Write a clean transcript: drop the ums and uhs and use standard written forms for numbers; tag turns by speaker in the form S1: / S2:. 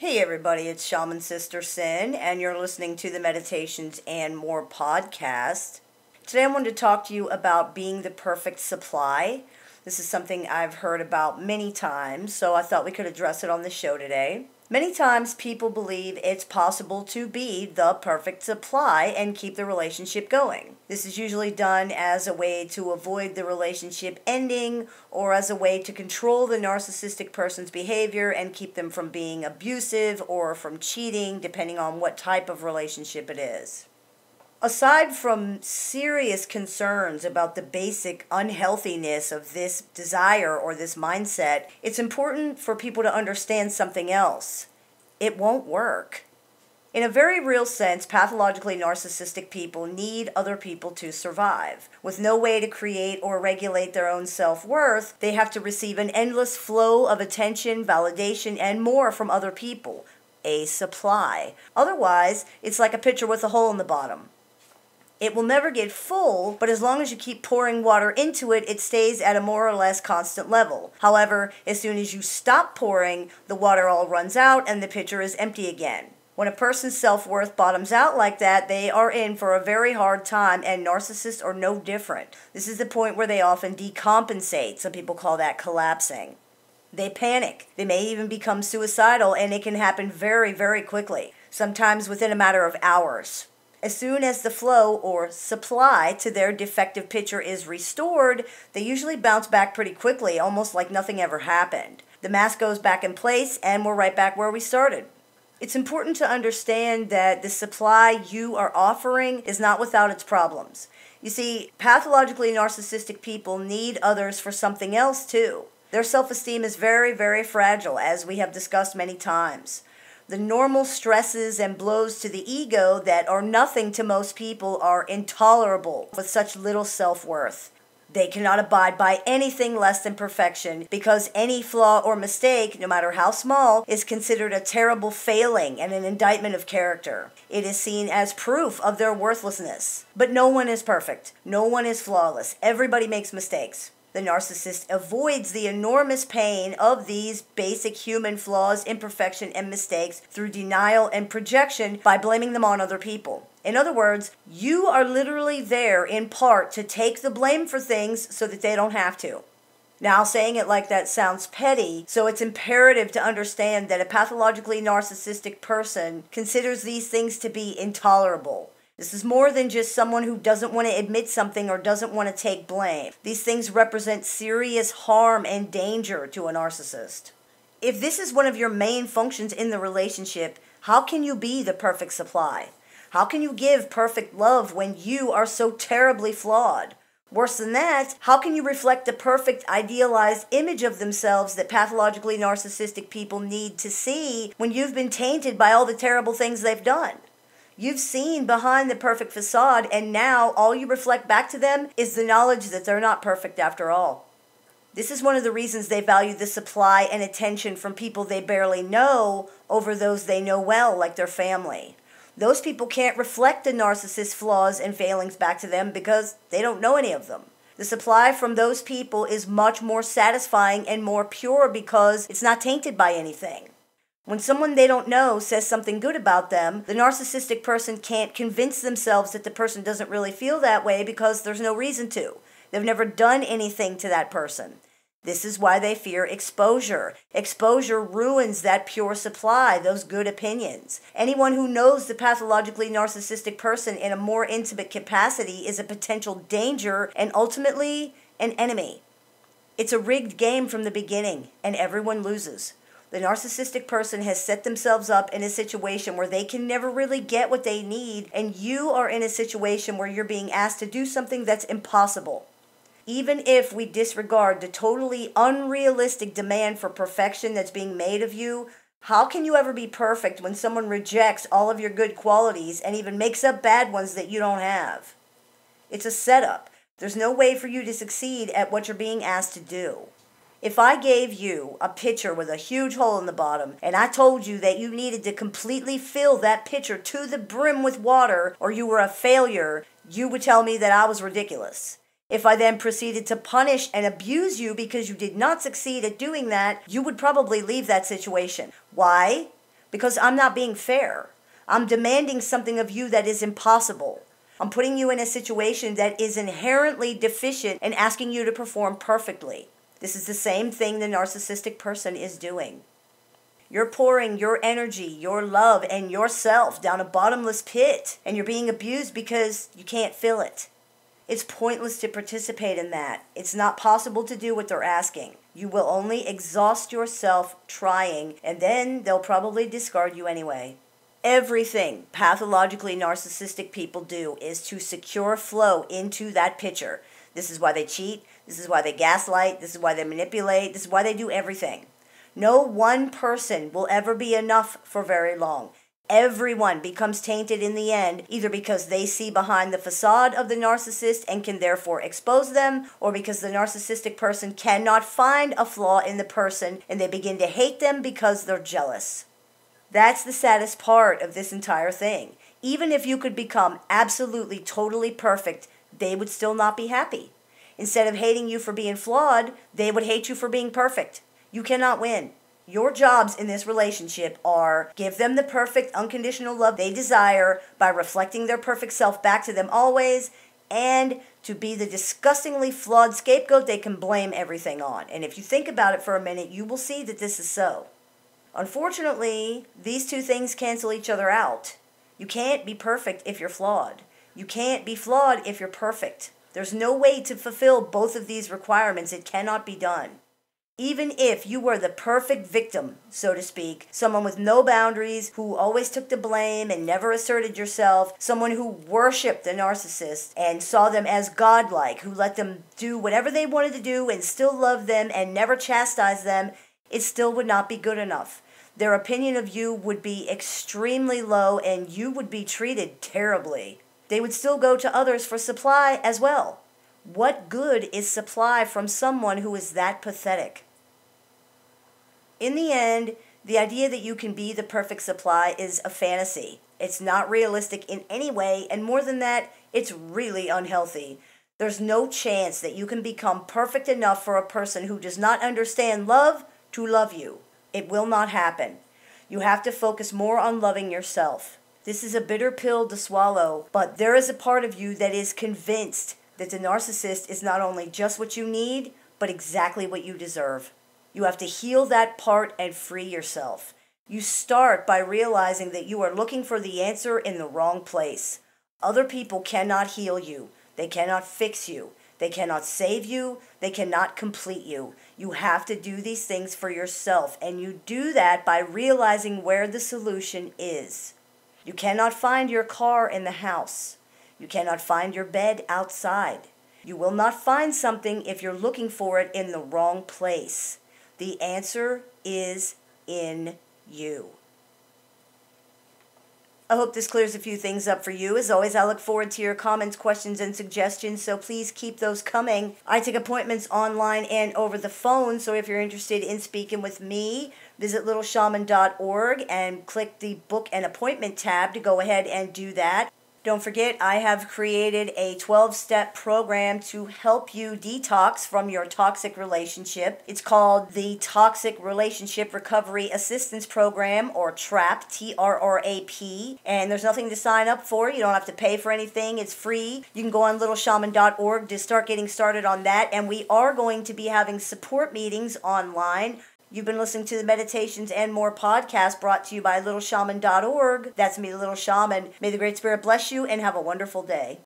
S1: Hey everybody, it's Shaman Sister Sin, and you're listening to the Meditations and More podcast. Today I wanted to talk to you about being the perfect supply. This is something I've heard about many times, so I thought we could address it on the show today. Many times people believe it's possible to be the perfect supply and keep the relationship going. This is usually done as a way to avoid the relationship ending or as a way to control the narcissistic person's behavior and keep them from being abusive or from cheating, depending on what type of relationship it is. Aside from serious concerns about the basic unhealthiness of this desire or this mindset, it's important for people to understand something else. It won't work. In a very real sense, pathologically narcissistic people need other people to survive. With no way to create or regulate their own self-worth, they have to receive an endless flow of attention, validation, and more from other people. A supply. Otherwise, it's like a pitcher with a hole in the bottom. It will never get full, but as long as you keep pouring water into it, it stays at a more or less constant level. However, as soon as you stop pouring, the water all runs out and the pitcher is empty again. When a person's self-worth bottoms out like that, they are in for a very hard time, and narcissists are no different. This is the point where they often decompensate. Some people call that collapsing. They panic. They may even become suicidal, and it can happen very, very quickly, sometimes within a matter of hours. As soon as the flow or supply to their defective pitcher is restored, they usually bounce back pretty quickly, almost like nothing ever happened. The mask goes back in place, and we're right back where we started. It's important to understand that the supply you are offering is not without its problems. You see, pathologically narcissistic people need others for something else too. Their self-esteem is very, very fragile, as we have discussed many times. The normal stresses and blows to the ego that are nothing to most people are intolerable with such little self-worth. They cannot abide by anything less than perfection because any flaw or mistake, no matter how small, is considered a terrible failing and an indictment of character. It is seen as proof of their worthlessness. But no one is perfect. No one is flawless. Everybody makes mistakes. The narcissist avoids the enormous pain of these basic human flaws, imperfection, and mistakes through denial and projection by blaming them on other people. In other words, you are literally there in part to take the blame for things so that they don't have to. Now, saying it like that sounds petty, so it's imperative to understand that a pathologically narcissistic person considers these things to be intolerable. This is more than just someone who doesn't want to admit something or doesn't want to take blame. These things represent serious harm and danger to a narcissist. If this is one of your main functions in the relationship, how can you be the perfect supply? How can you give perfect love when you are so terribly flawed? Worse than that, how can you reflect the perfect idealized image of themselves that pathologically narcissistic people need to see when you've been tainted by all the terrible things they've done? You've seen behind the perfect facade, and now all you reflect back to them is the knowledge that they're not perfect after all. This is one of the reasons they value the supply and attention from people they barely know over those they know well, like their family. Those people can't reflect the narcissist's flaws and failings back to them because they don't know any of them. The supply from those people is much more satisfying and more pure because it's not tainted by anything. When someone they don't know says something good about them, the narcissistic person can't convince themselves that the person doesn't really feel that way because there's no reason to. They've never done anything to that person. This is why they fear exposure. Exposure ruins that pure supply, those good opinions. Anyone who knows the pathologically narcissistic person in a more intimate capacity is a potential danger and ultimately an enemy. It's a rigged game from the beginning, and everyone loses. The narcissistic person has set themselves up in a situation where they can never really get what they need, and you are in a situation where you're being asked to do something that's impossible. Even if we disregard the totally unrealistic demand for perfection that's being made of you, how can you ever be perfect when someone rejects all of your good qualities and even makes up bad ones that you don't have? It's a setup. There's no way for you to succeed at what you're being asked to do. If I gave you a pitcher with a huge hole in the bottom, and I told you that you needed to completely fill that pitcher to the brim with water or you were a failure, you would tell me that I was ridiculous. If I then proceeded to punish and abuse you because you did not succeed at doing that, you would probably leave that situation. Why? because I'm not being fair. I'm demanding something of you that is impossible. I'm putting you in a situation that is inherently deficient and asking you to perform perfectly. This is the same thing the narcissistic person is doing. You're pouring your energy, your love, and yourself down a bottomless pit, and you're being abused because you can't fill it. It's pointless to participate in that. It's not possible to do what they're asking. You will only exhaust yourself trying, and then they'll probably discard you anyway. Everything pathologically narcissistic people do is to secure flow into that picture. This is why they cheat. This is why they gaslight. This is why they manipulate. This is why they do everything. No one person will ever be enough for very long. Everyone becomes tainted in the end, either because they see behind the facade of the narcissist and can therefore expose them, or because the narcissistic person cannot find a flaw in the person and they begin to hate them because they're jealous. That's the saddest part of this entire thing. Even if you could become absolutely, totally perfect, they would still not be happy. Instead of hating you for being flawed, they would hate you for being perfect. You cannot win. Your jobs in this relationship are give them the perfect, unconditional love they desire by reflecting their perfect self back to them always, and to be the disgustingly flawed scapegoat they can blame everything on. And if you think about it for a minute, you will see that this is so. Unfortunately, these two things cancel each other out. You can't be perfect if you're flawed. You can't be flawed if you're perfect. There's no way to fulfill both of these requirements. It cannot be done. Even if you were the perfect victim, so to speak, someone with no boundaries, who always took the blame and never asserted yourself, someone who worshipped the narcissist and saw them as godlike, who let them do whatever they wanted to do and still loved them and never chastised them, it still would not be good enough. Their opinion of you would be extremely low and you would be treated terribly. They would still go to others for supply as well. What good is supply from someone who is that pathetic? In the end, the idea that you can be the perfect supply is a fantasy. It's not realistic in any way, and more than that, it's really unhealthy. There's no chance that you can become perfect enough for a person who does not understand love to love you. It will not happen. You have to focus more on loving yourself. This is a bitter pill to swallow, but there is a part of you that is convinced that the narcissist is not only just what you need, but exactly what you deserve. You have to heal that part and free yourself. You start by realizing that you are looking for the answer in the wrong place. Other people cannot heal you. They cannot fix you. They cannot save you. They cannot complete you. You have to do these things for yourself, and you do that by realizing where the solution is. You cannot find your car in the house. You cannot find your bed outside. You will not find something if you're looking for it in the wrong place. The answer is in you. I hope this clears a few things up for you. As always, I look forward to your comments, questions, and suggestions, so please keep those coming. I take appointments online and over the phone, so if you're interested in speaking with me, visit littleshaman.org and click the Book an Appointment tab to go ahead and do that. Don't forget, I have created a 12-step program to help you detox from your toxic relationship. It's called the Toxic Relationship Recovery Assistance Program, or TRAP, T-R-R-A-P. And there's nothing to sign up for. You don't have to pay for anything. It's free. You can go on littleshaman.org to start getting started on that. And we are going to be having support meetings online. You've been listening to the Meditations and More podcast brought to you by littleshaman.org. That's me, the Little Shaman. May the Great Spirit bless you and have a wonderful day.